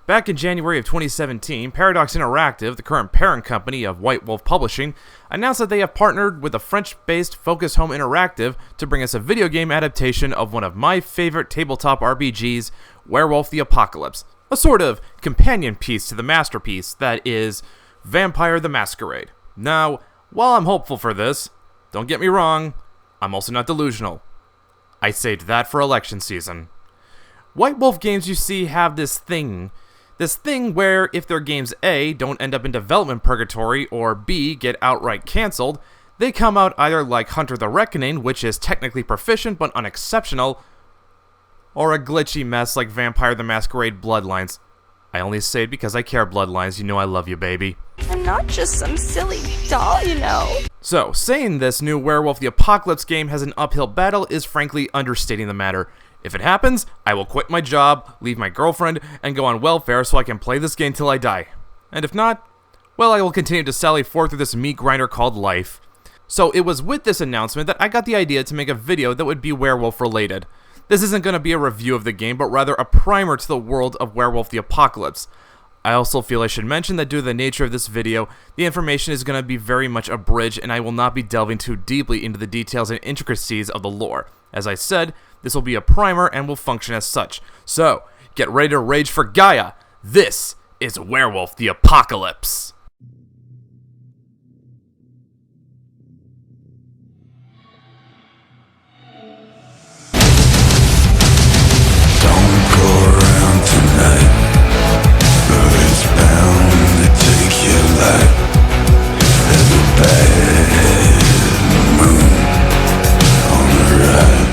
Back in January of 2017, Paradox Interactive, the current parent company of White Wolf Publishing, announced that they have partnered with a French-based Focus Home Interactive to bring us a video game adaptation of one of my favorite tabletop RPGs, Werewolf the Apocalypse, a sort of companion piece to the masterpiece that is Vampire the Masquerade. Now, while I'm hopeful for this, don't get me wrong, I'm also not delusional. I saved that for election season. White Wolf games, you see, have this thing where if their games A don't end up in development purgatory or B get outright cancelled, they come out either like Hunter the Reckoning, which is technically proficient but unexceptional, or a glitchy mess like Vampire the Masquerade Bloodlines. I only say it because I care, Bloodlines, you know I love you, baby. I'm not just some silly doll, you know. So, saying this new Werewolf the Apocalypse game has an uphill battle is frankly understating the matter. If it happens, I will quit my job, leave my girlfriend, and go on welfare so I can play this game till I die. And if not, well, I will continue to sally forth through this meat grinder called life. So it was with this announcement that I got the idea to make a video that would be Werewolf related. This isn't going to be a review of the game, but rather a primer to the world of Werewolf the Apocalypse. I also feel I should mention that due to the nature of this video, the information is going to be very much abridged and I will not be delving too deeply into the details and intricacies of the lore. As I said, this will be a primer and will function as such. So, get ready to rage for Gaia. This is Werewolf the Apocalypse. Don't go around tonight, but it's bound to take your life. There's a bad moon on the ride.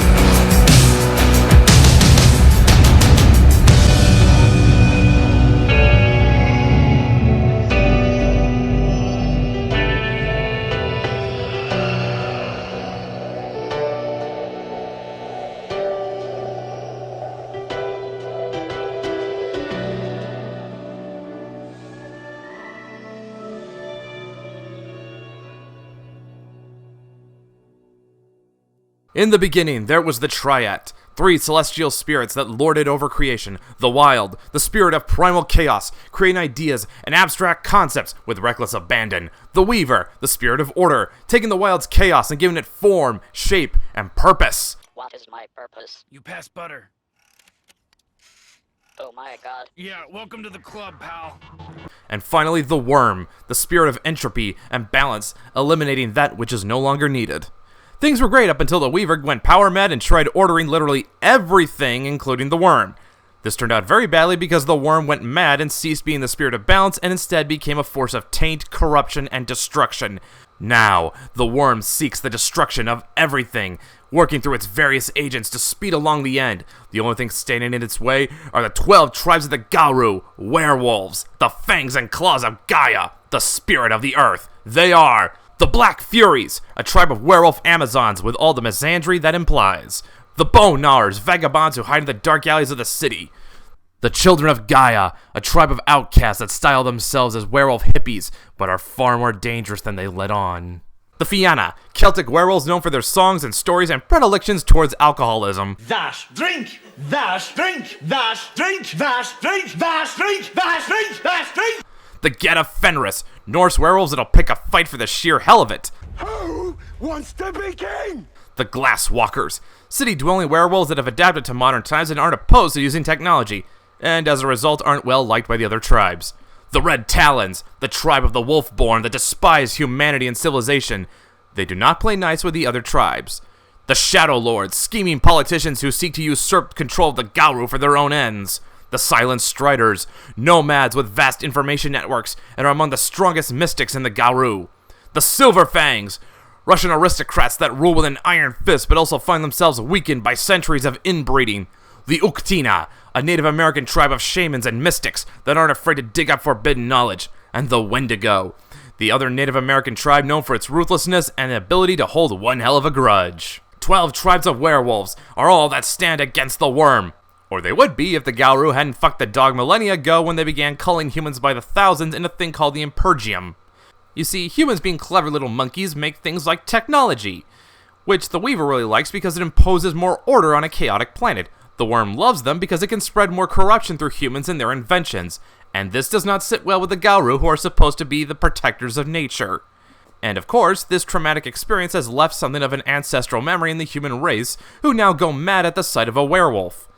In the beginning, there was the Triad, three celestial spirits that lorded over creation, the wild, the spirit of primal chaos, creating ideas and abstract concepts with reckless abandon, the weaver, the spirit of order, taking the wild's chaos and giving it form, shape, and purpose. What is my purpose? You pass butter. Oh my god. Yeah, welcome to the club, pal. And finally, the worm, the spirit of entropy and balance, eliminating that which is no longer needed. Things were great up until the Weaver went power mad and tried ordering literally everything, including the worm. This turned out very badly because the worm went mad and ceased being the spirit of balance and instead became a force of taint, corruption, and destruction. Now, the worm seeks the destruction of everything, working through its various agents to speed along the end. The only thing standing in its way are the 12 tribes of the Garu, werewolves, the fangs and claws of Gaia, the spirit of the earth. They are the Black Furies, a tribe of werewolf Amazons with all the misandry that implies. The Bone Gnawers, vagabonds who hide in the dark alleys of the city. The Children of Gaia, a tribe of outcasts that style themselves as werewolf hippies, but are far more dangerous than they let on. The Fianna, Celtic werewolves known for their songs and stories and predilections towards alcoholism. Dash, drink, dash, drink, dash, drink, dash, drink, dash, drink, dash, drink, dash, drink. The Geta Fenris, Norse werewolves that'll pick a fight for the sheer hell of it. Who wants to be king? The Glasswalkers, city-dwelling werewolves that have adapted to modern times and aren't opposed to using technology, and as a result aren't well liked by the other tribes. The Red Talons, the tribe of the Wolfborn that despise humanity and civilization. They do not play nice with the other tribes. The Shadow Lords, scheming politicians who seek to usurp control of the Gauru for their own ends. The Silent Striders, nomads with vast information networks and are among the strongest mystics in the Gauru. The Silver Fangs, Russian aristocrats that rule with an iron fist but also find themselves weakened by centuries of inbreeding. The Uktina, a Native American tribe of shamans and mystics that aren't afraid to dig up forbidden knowledge. And the Wendigo, the other Native American tribe known for its ruthlessness and ability to hold one hell of a grudge. 12 tribes of werewolves are all that stand against the worm. Or they would be if the Gauru hadn't fucked the dog millennia ago when they began culling humans by the thousands in a thing called the Impergium. You see, humans being clever little monkeys make things like technology, which the Weaver really likes because it imposes more order on a chaotic planet. The worm loves them because it can spread more corruption through humans and their inventions, and this does not sit well with the Gauru, who are supposed to be the protectors of nature. And of course, this traumatic experience has left something of an ancestral memory in the human race, who now go mad at the sight of a werewolf.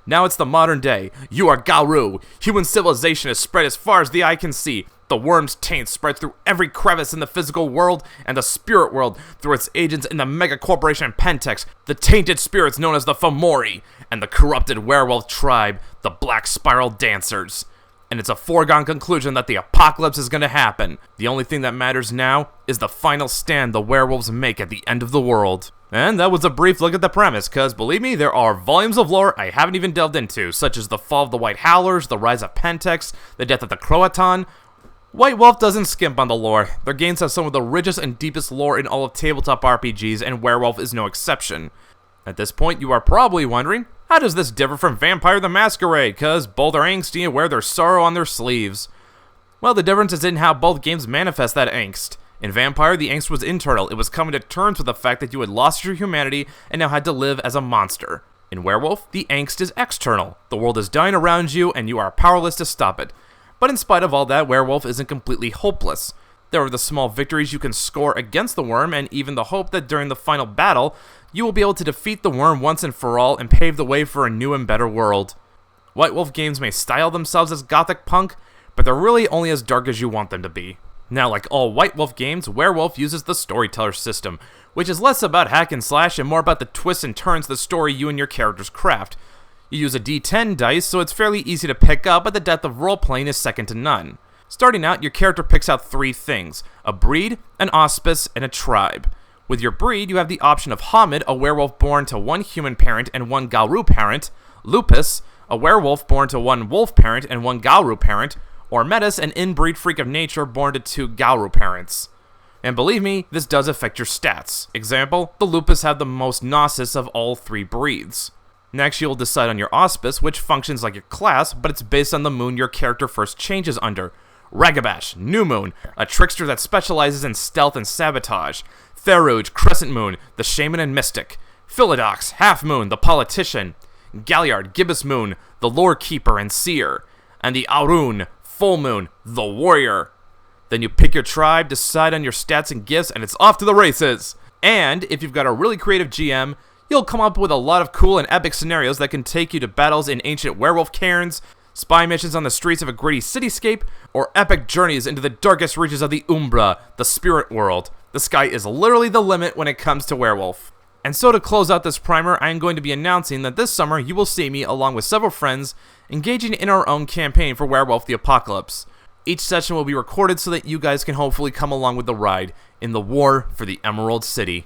Now it's the modern day. You are Gauru. Human civilization is spread as far as the eye can see. The worm's taint spreads through every crevice in the physical world and the spirit world through its agents in the mega-corporation Pentex, the tainted spirits known as the Fomori, and the corrupted werewolf tribe, the Black Spiral Dancers. And it's a foregone conclusion that the apocalypse is going to happen. The only thing that matters now is the final stand the werewolves make at the end of the world. And that was a brief look at the premise, cause believe me, there are volumes of lore I haven't even delved into, such as the fall of the White Howlers, the rise of Pentex, the death of the Croatan. White Wolf doesn't skimp on the lore. Their games have some of the richest and deepest lore in all of tabletop RPGs, and Werewolf is no exception. At this point, you are probably wondering, how does this differ from Vampire the Masquerade? Cause both are angsty and wear their sorrow on their sleeves. Well, the difference is in how both games manifest that angst. In Vampire, the angst was internal. It was coming to terms with the fact that you had lost your humanity and now had to live as a monster. In Werewolf, the angst is external. The world is dying around you and you are powerless to stop it. But in spite of all that, Werewolf isn't completely hopeless. There are the small victories you can score against the worm, and even the hope that during the final battle, you will be able to defeat the worm once and for all and pave the way for a new and better world. White Wolf games may style themselves as gothic punk, but they're really only as dark as you want them to be. Now, like all White Wolf games, Werewolf uses the storyteller system, which is less about hack and slash and more about the twists and turns of the story you and your characters craft. You use a D10 dice, so it's fairly easy to pick up, but the depth of role-playing is second to none. Starting out, your character picks out 3 things: a breed, an auspice, and a tribe. With your breed, you have the option of Hamid, a werewolf born to 1 human parent and 1 Gauru parent, Lupus, a werewolf born to 1 wolf parent and 1 Gauru parent, or Metis, an inbreed freak of nature born to 2 Gauru parents. And believe me, this does affect your stats. Example, the Lupus have the most Gnosis of all 3 breeds. Next, you'll decide on your auspice, which functions like your class, but it's based on the moon your character first changes under. Ragabash, New Moon, a trickster that specializes in stealth and sabotage. Theruj, Crescent Moon, the shaman and mystic. Philodox, Half Moon, the politician. Galliard, Gibbous Moon, the lore keeper and seer. And the Aurun, Full Moon, the warrior. Then you pick your tribe, decide on your stats and gifts, and it's off to the races! And if you've got a really creative GM, you'll come up with a lot of cool and epic scenarios that can take you to battles in ancient werewolf cairns, spy missions on the streets of a gritty cityscape, or epic journeys into the darkest reaches of the Umbra, the spirit world. The sky is literally the limit when it comes to Werewolf. And so to close out this primer, I am going to be announcing that this summer you will see me, along with several friends, engaging in our own campaign for Werewolf the Apocalypse. Each session will be recorded so that you guys can hopefully come along with the ride in the war for the Emerald City.